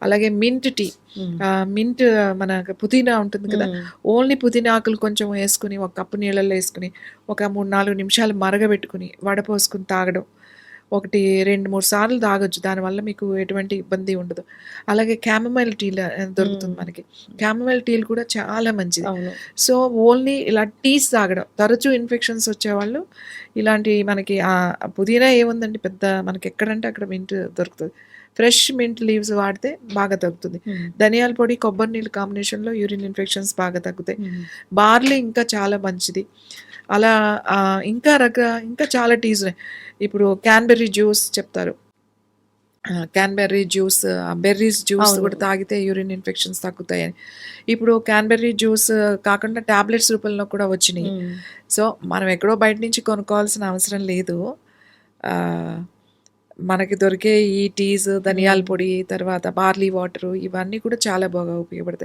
అలాగే mint tea. Mint మనకు పుదీనా ఉంటుంది కదా! ఓన్లీ పుదీనా ఆకులు కొంచెం వేసుకుని, ఒక కప్పు నీళ్ళల్లో వేసుకుని, ఒక 3, 4 నిమిషాలు మరగబెట్టుకుని, వడపోసుకొని తాగడం. ఒకటి 2, 3 సార్లు తాగొచ్చు. దానివల్ల మీకు ఎటువంటి ఇబ్బంది ఉండదు. అలాగే క్యామమైల్ టీలు దొరుకుతుంది మనకి. క్యామమైల్ టీలు కూడా చాలా మంచిది. అవును. సో, ఓన్లీ ఇలా టీస్ తాగడం. తరచూ ఇన్ఫెక్షన్స్ వచ్చేవాళ్ళు ఇలాంటి మనకి పుదీనా ఏముందండి పెద్ద మనకెక్కడంటే అక్కడ మింట్ దొరుకుతది. ఫ్రెష్ మింట్ లీవ్స్ వాడితే బాగా తగ్గుతుంది. ధనియాల పొడి, కొబ్బరి నీళ్ళు కాంబినేషన్‌లో యూరిన్ ఇన్ఫెక్షన్స్ బాగా తగ్గుతాయి. బార్లీ ఇంకా చాలా మంచిది. అలా ఇంకా చాలా టీస్ ఉన్నాయి. ఇప్పుడు క్యాన్‌బెర్రీ జ్యూస్ చెప్తారు. క్యాన్‌బెర్రీ జ్యూస్, బెర్రీస్ జ్యూస్ అవును. కూడా తాగితే యూరిన్ ఇన్ఫెక్షన్స్ తగ్గుతాయని. ఇప్పుడు క్యాన్‌బెర్రీ జ్యూస్ కాకుండా టాబ్లెట్స్ రూపంలో కూడా వచ్చినియి. హ్మ్. సో, మనం ఎక్కడో బయట నుంచి కొనుక్కోవాల్సిన అవసరం లేదు. ఆహ్, మనకి దొరికే ఈ టీస్, ధనియాల పొడి, తర్వాత బార్లీ వాటరు ఇవన్నీ కూడా చాలా బాగా ఉపయోగపడతాయి.